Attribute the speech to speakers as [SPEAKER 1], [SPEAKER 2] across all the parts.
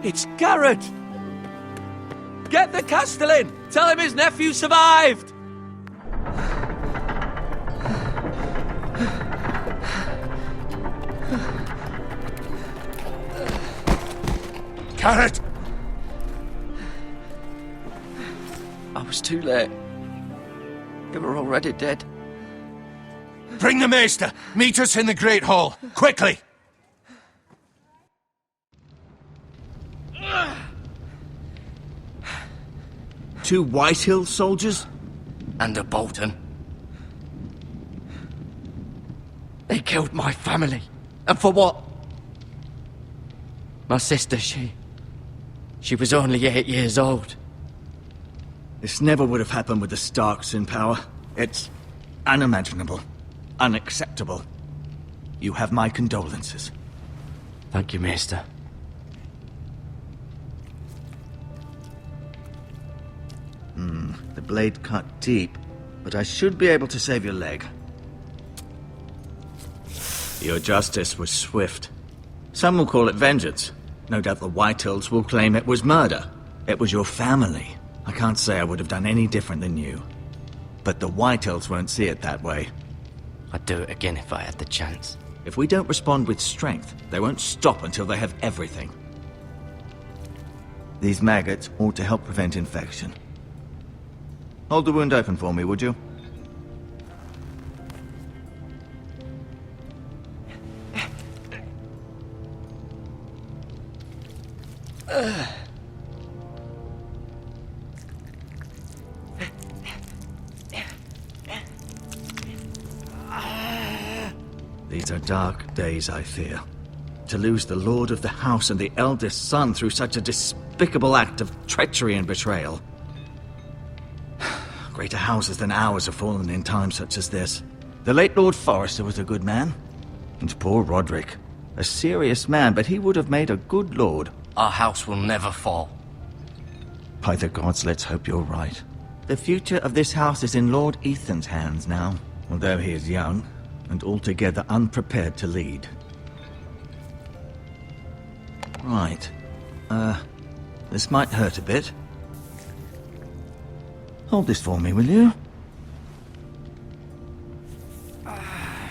[SPEAKER 1] It's Garrett! Get the Castellan! Tell him his nephew survived!
[SPEAKER 2] Garrett!
[SPEAKER 1] I was too late. They were already dead.
[SPEAKER 2] Bring the maester! Meet us in the Great Hall, quickly!
[SPEAKER 3] Two Whitehill soldiers?
[SPEAKER 1] And a Bolton. They killed my family. And for what? My sister, she was only 8 years old.
[SPEAKER 3] This never would have happened with the Starks in power. It's unimaginable. Unacceptable. You have my condolences.
[SPEAKER 1] Thank you, Maester.
[SPEAKER 3] The blade cut deep, but I should be able to save your leg. Your justice was swift. Some will call it vengeance. No doubt the Whitehills will claim it was murder. It was your family. I can't say I would have done any different than you. But the Whitehills won't see it that way.
[SPEAKER 1] I'd do it again if I had the chance.
[SPEAKER 3] If we don't respond with strength, they won't stop until they have everything. These maggots ought to help prevent infection. Hold the wound open for me, would you? These are dark days, I fear. To lose the lord of the house and the eldest son through such a despicable act of treachery and betrayal. Greater houses than ours have fallen in times such as this. The late Lord Forrester was a good man. And poor Roderick. A serious man, but he would have made a good lord.
[SPEAKER 1] Our house will never fall.
[SPEAKER 3] By the gods, let's hope you're right. The future of this house is in Lord Ethan's hands now, although he is young and altogether unprepared to lead. Right. This might hurt a bit. Hold this for me, will you? I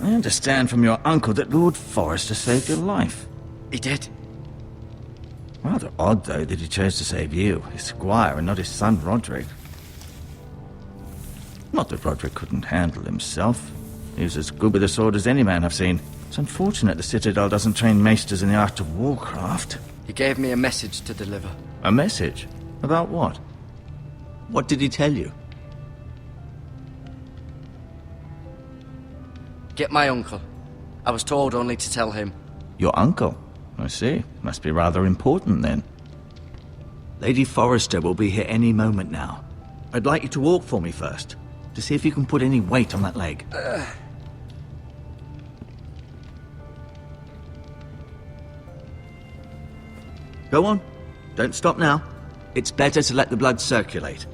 [SPEAKER 3] understand from your uncle that Lord Forrester saved your life.
[SPEAKER 1] He did.
[SPEAKER 3] Rather odd, though, that he chose to save you, his squire, and not his son Roderick. Not that Roderick couldn't handle himself. He was as good with a sword as any man I've seen. It's unfortunate the Citadel doesn't train maesters in the art of warcraft.
[SPEAKER 1] He gave me a message to deliver.
[SPEAKER 3] A message? About what? What did he tell you?
[SPEAKER 1] Get my uncle. I was told only to tell him.
[SPEAKER 3] Your uncle? I see. Must be rather important, then. Lady Forrester will be here any moment now. I'd like you to walk for me first, to see if you can put any weight on that leg. Go on. Don't stop now. It's better to let the blood circulate.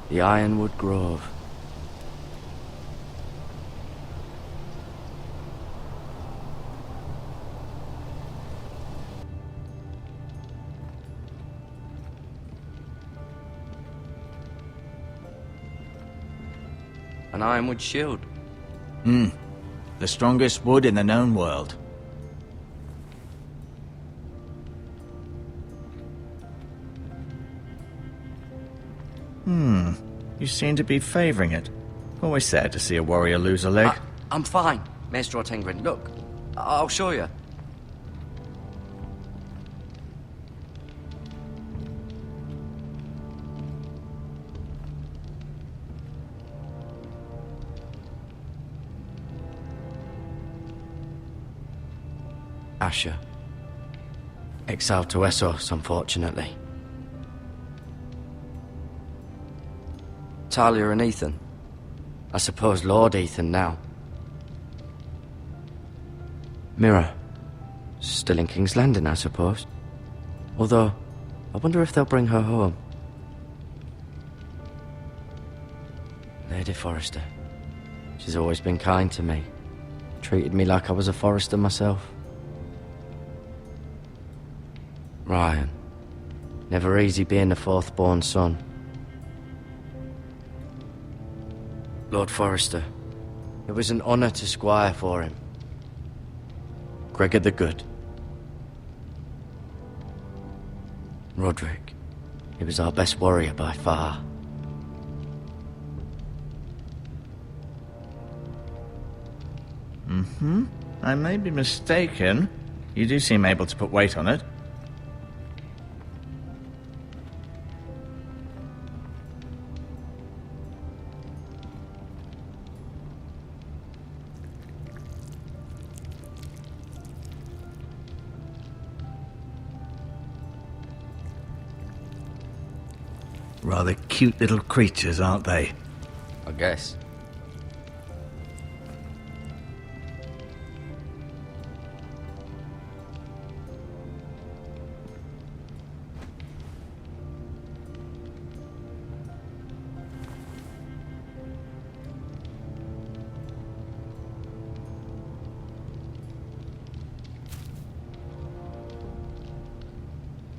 [SPEAKER 1] The Ironwood Grove. An ironwood shield.
[SPEAKER 3] The strongest wood in the known world. You seem to be favoring it. Always sad to see a warrior lose a leg.
[SPEAKER 1] I'm fine, Maester Ortengrin. Look, I'll show you.
[SPEAKER 4] Asher. Exiled to Essos, unfortunately. Talia and Ethan. I suppose Lord Ethan now. Mira. Still in King's Landing, I suppose. Although, I wonder if they'll bring her home. Lady Forrester. She's always been kind to me. Treated me like I was a Forrester myself. Ryan. Never easy being the fourth-born son. Lord Forrester. It was an honour to squire for him. Gregor the Good. Roderick. He was our best warrior by far.
[SPEAKER 3] I may be mistaken. You do seem able to put weight on it. Rather cute little creatures, aren't they?
[SPEAKER 4] I guess.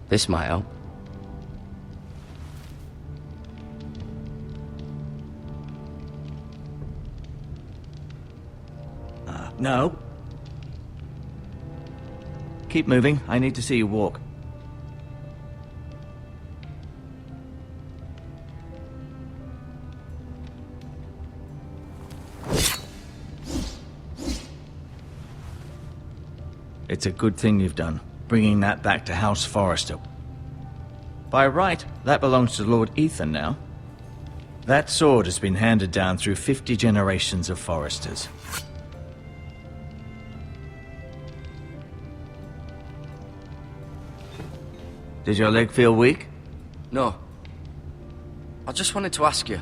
[SPEAKER 4] This might help.
[SPEAKER 3] No. Keep moving. I need to see you walk. It's a good thing you've done, bringing that back to House Forrester. By right, that belongs to Lord Ethan now. That sword has been handed down through 50 generations of Forresters. Did your leg feel weak?
[SPEAKER 4] No. I just wanted to ask you.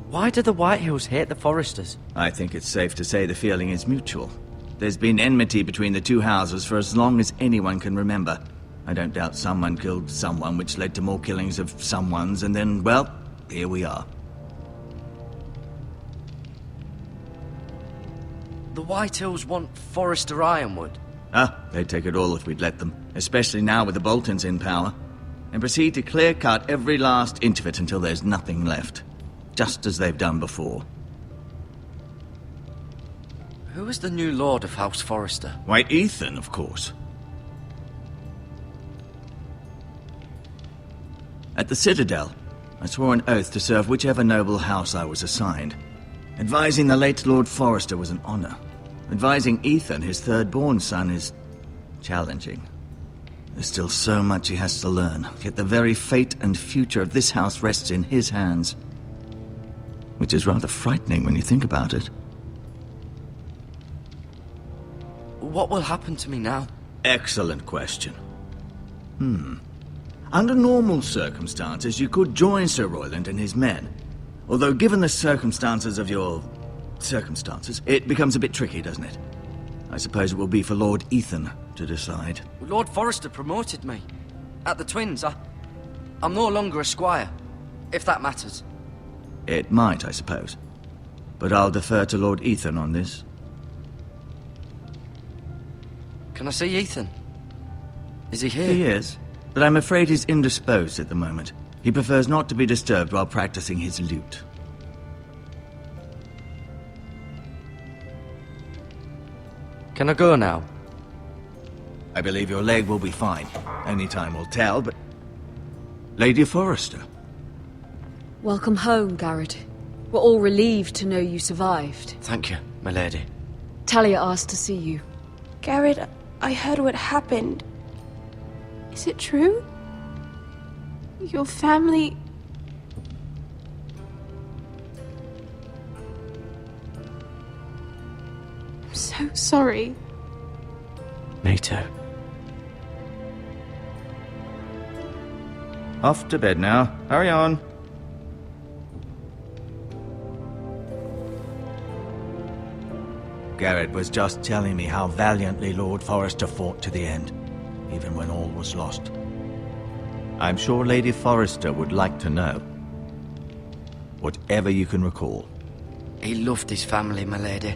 [SPEAKER 4] Why do the Whitehills hate the Forresters?
[SPEAKER 3] I think it's safe to say the feeling is mutual. There's been enmity between the two houses for as long as anyone can remember. I don't doubt someone killed someone, which led to more killings of someones, and then, well, here we are.
[SPEAKER 4] The Whitehills want Forrester Ironwood.
[SPEAKER 3] They'd take it all if we'd let them, especially now with the Boltons in power, and proceed to clear-cut every last inch of it until there's nothing left, just as they've done before.
[SPEAKER 4] Who is the new Lord of House Forrester?
[SPEAKER 3] White Ethan, of course. At the Citadel, I swore an oath to serve whichever noble house I was assigned. Advising the late Lord Forrester was an honor. Advising Ethan, his third-born son, is challenging. There's still so much he has to learn, yet the very fate and future of this house rests in his hands. Which is rather frightening when you think about it.
[SPEAKER 4] What will happen to me now?
[SPEAKER 3] Excellent question. Under normal circumstances, you could join Sir Royland and his men. Although, given the circumstances of your circumstances, it becomes a bit tricky, doesn't it? I suppose it will be for Lord Ethan to decide.
[SPEAKER 4] Lord Forrester promoted me. At the Twins, I'm no longer a squire, if that matters.
[SPEAKER 3] It might, I suppose. But I'll defer to Lord Ethan on this.
[SPEAKER 4] Can I see Ethan? Is he here?
[SPEAKER 3] He is, but I'm afraid he's indisposed at the moment. He prefers not to be disturbed while practicing his lute.
[SPEAKER 4] Can I go now?
[SPEAKER 3] I believe your leg will be fine. Only time will tell, but... Lady Forrester.
[SPEAKER 5] Welcome home, Garrett. We're all relieved to know you survived.
[SPEAKER 4] Thank you, my lady.
[SPEAKER 5] Talia asked to see you.
[SPEAKER 6] Garrett, I heard what happened. Is it true? Your family... Sorry.
[SPEAKER 4] Me too.
[SPEAKER 3] Off to bed now. Hurry on. Garrett was just telling me how valiantly Lord Forrester fought to the end, even when all was lost. I'm sure Lady Forrester would like to know. Whatever you can recall.
[SPEAKER 4] He loved his family, my lady.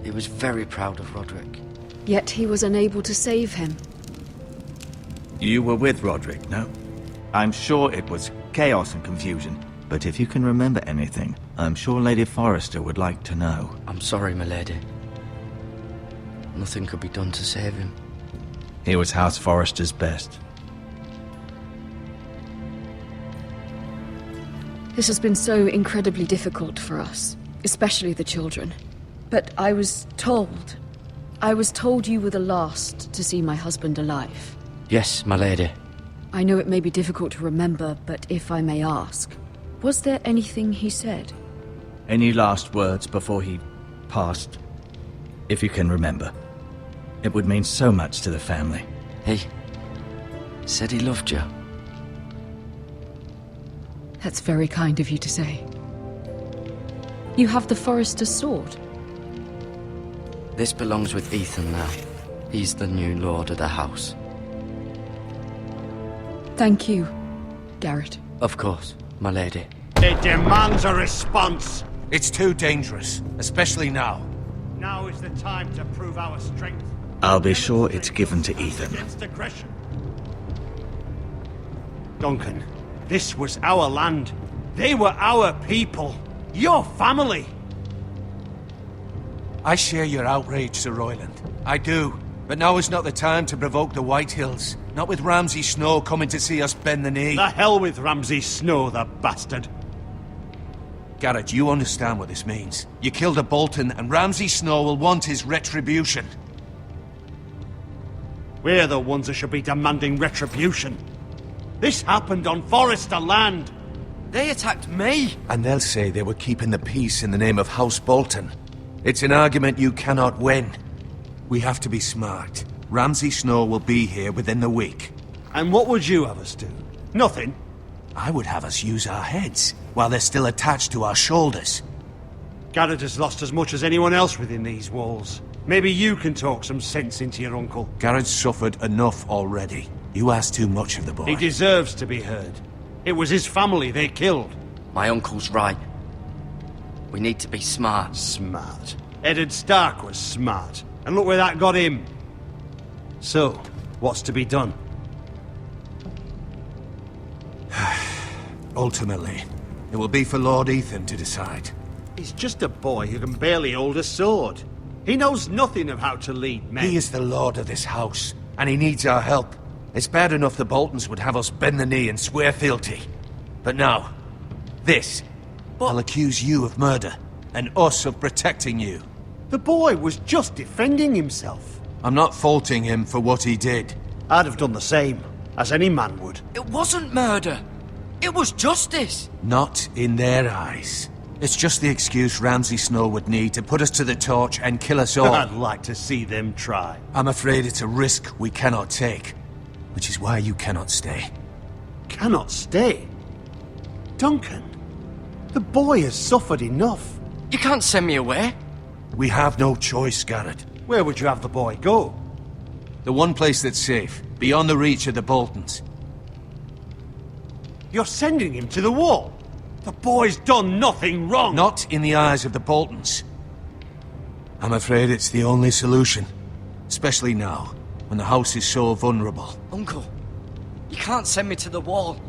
[SPEAKER 4] He was very proud of Roderick.
[SPEAKER 5] Yet he was unable to save him.
[SPEAKER 3] You were with Roderick, no? I'm sure it was chaos and confusion, but if you can remember anything, I'm sure Lady Forrester would like to know.
[SPEAKER 4] I'm sorry, my lady. Nothing could be done to save him.
[SPEAKER 3] He was House Forrester's best.
[SPEAKER 5] This has been so incredibly difficult for us, especially the children. But I was told you were the last to see my husband alive.
[SPEAKER 4] Yes, my lady.
[SPEAKER 5] I know it may be difficult to remember, but if I may ask, was there anything he said?
[SPEAKER 3] Any last words before he passed? If you can remember. It would mean so much to the family.
[SPEAKER 4] He said he loved you.
[SPEAKER 5] That's very kind of you to say. You have the Forrester's sword.
[SPEAKER 4] This belongs with Ethan now. He's the new lord of the house.
[SPEAKER 5] Thank you, Garrett.
[SPEAKER 4] Of course, my lady.
[SPEAKER 7] It demands a response.
[SPEAKER 2] It's too dangerous, especially now.
[SPEAKER 7] Now is the time to prove our strength.
[SPEAKER 3] I'll be sure it's given to Ethan.
[SPEAKER 7] Against aggression. Duncan, this was our land. They were our people. Your family.
[SPEAKER 2] I share your outrage, Sir Royland. I do. But now is not the time to provoke the White Hills. Not with Ramsay Snow coming to see us bend the knee.
[SPEAKER 7] The hell with Ramsay Snow, the bastard.
[SPEAKER 2] Garrett, you understand what this means. You killed a Bolton, and Ramsay Snow will want his retribution.
[SPEAKER 7] We're the ones that should be demanding retribution. This happened on Forrester land.
[SPEAKER 1] They attacked me!
[SPEAKER 2] And they'll say they were keeping the peace in the name of House Bolton. It's an argument you cannot win. We have to be smart. Ramsay Snow will be here within the week.
[SPEAKER 7] And what would you have us do? Nothing.
[SPEAKER 2] I would have us use our heads, while they're still attached to our shoulders.
[SPEAKER 7] Garrett has lost as much as anyone else within these walls. Maybe you can talk some sense into your uncle.
[SPEAKER 2] Garrett's suffered enough already. You ask too much of the boy.
[SPEAKER 7] He deserves to be heard. It was his family they killed.
[SPEAKER 4] My uncle's right. We need to be smart.
[SPEAKER 7] Smart. Eddard Stark was smart. And look where that got him. So, what's to be done?
[SPEAKER 2] Ultimately, it will be for Lord Ethan to decide.
[SPEAKER 7] He's just a boy who can barely hold a sword. He knows nothing of how to lead men.
[SPEAKER 2] He is the lord of this house, and he needs our help. It's bad enough the Boltons would have us bend the knee and swear fealty. But now, this. I'll accuse you of murder, and us of protecting you.
[SPEAKER 7] The boy was just defending himself.
[SPEAKER 2] I'm not faulting him for what he did.
[SPEAKER 7] I'd have done the same, as any man would.
[SPEAKER 1] It wasn't murder. It was justice.
[SPEAKER 2] Not in their eyes. It's just the excuse Ramsay Snow would need to put us to the torch and kill us all.
[SPEAKER 7] I'd like to see them try.
[SPEAKER 2] I'm afraid it's a risk we cannot take, which is why you cannot stay.
[SPEAKER 7] Cannot stay? Duncan, the boy has suffered enough.
[SPEAKER 1] You can't send me away.
[SPEAKER 2] We have no choice, Garrett.
[SPEAKER 7] Where would you have the boy go?
[SPEAKER 2] The one place that's safe, beyond the reach of the Boltons.
[SPEAKER 7] You're sending him to the wall? The boy's done nothing wrong!
[SPEAKER 2] Not in the eyes of the Boltons. I'm afraid it's the only solution. Especially now, when the house is so vulnerable.
[SPEAKER 1] Uncle, you can't send me to the wall.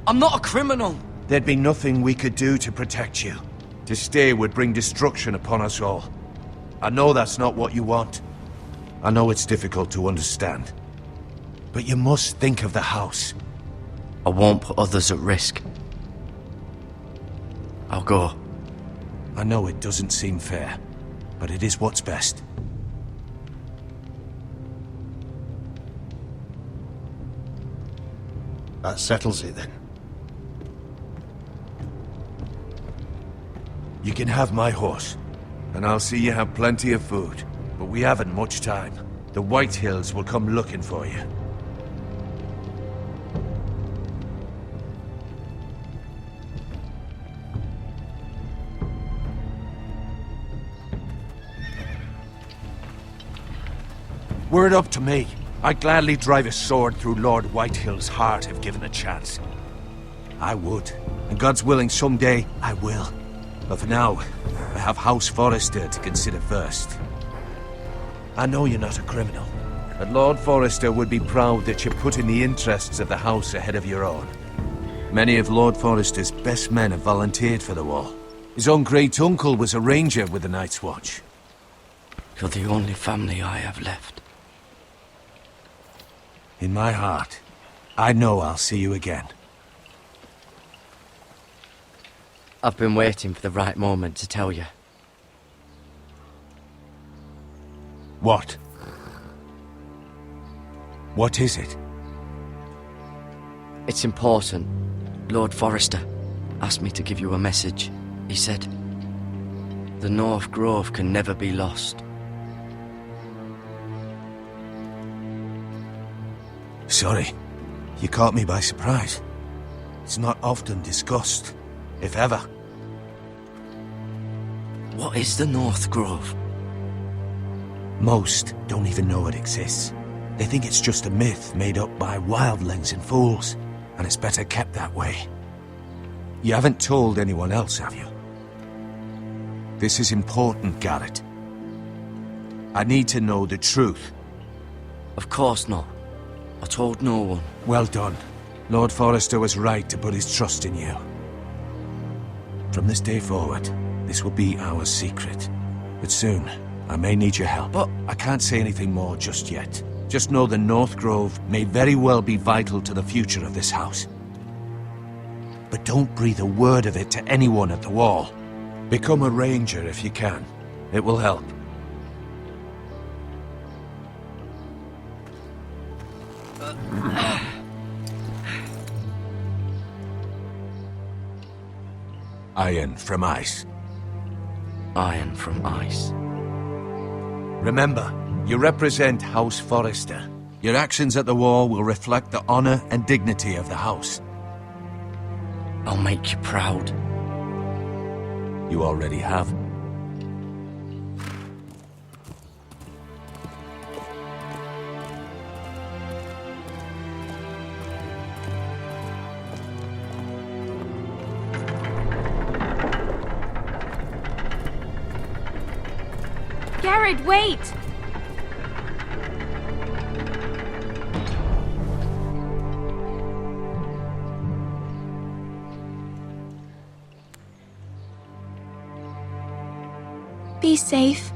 [SPEAKER 1] I'm not a criminal.
[SPEAKER 2] There'd be nothing we could do to protect you. To stay would bring destruction upon us all. I know that's not what you want. I know it's difficult to understand. But you must think of the house.
[SPEAKER 4] I won't put others at risk. I'll go.
[SPEAKER 2] I know it doesn't seem fair, but it is what's best.
[SPEAKER 7] That settles it then.
[SPEAKER 2] You can have my horse, and I'll see you have plenty of food. but we haven't much time. The White Hills will come looking for you. Were it up to me, I'd gladly drive a sword through Lord Whitehill's heart if given a chance. I would, and God's willing someday I will. But for now, I have House Forrester to consider first. I know you're not a criminal, but Lord Forrester would be proud that you're putting the interests of the house ahead of your own. Many of Lord Forrester's best men have volunteered for the war. His own great-uncle was a ranger with the Night's Watch.
[SPEAKER 4] You're the only family I have left.
[SPEAKER 2] In my heart, I know I'll see you again.
[SPEAKER 4] I've been waiting for the right moment to tell you.
[SPEAKER 2] What? What is it?
[SPEAKER 4] It's important. Lord Forrester asked me to give you a message. He said, the North Grove can never be lost.
[SPEAKER 2] Sorry, you caught me by surprise. It's not often discussed, if ever.
[SPEAKER 4] What is the North Grove?
[SPEAKER 2] Most don't even know it exists. They think it's just a myth made up by wildlings and fools, and it's better kept that way. You haven't told anyone else, have you? This is important, Garrett. I need to know the truth.
[SPEAKER 4] Of course not. I told no one.
[SPEAKER 2] Well done. Lord Forrester was right to put his trust in you. From this day forward, this will be our secret. But soon, I may need your help. But I can't say anything more just yet. Just know the North Grove may very well be vital to the future of this house. But don't breathe a word of it to anyone at the Wall. Become a ranger if you can. It will help. Iron from ice.
[SPEAKER 4] Iron from ice.
[SPEAKER 2] Remember, you represent House Forrester. Your actions at the war will reflect the honor and dignity of the house.
[SPEAKER 4] I'll make you proud.
[SPEAKER 2] You already have.
[SPEAKER 6] Garrett, wait! Be safe.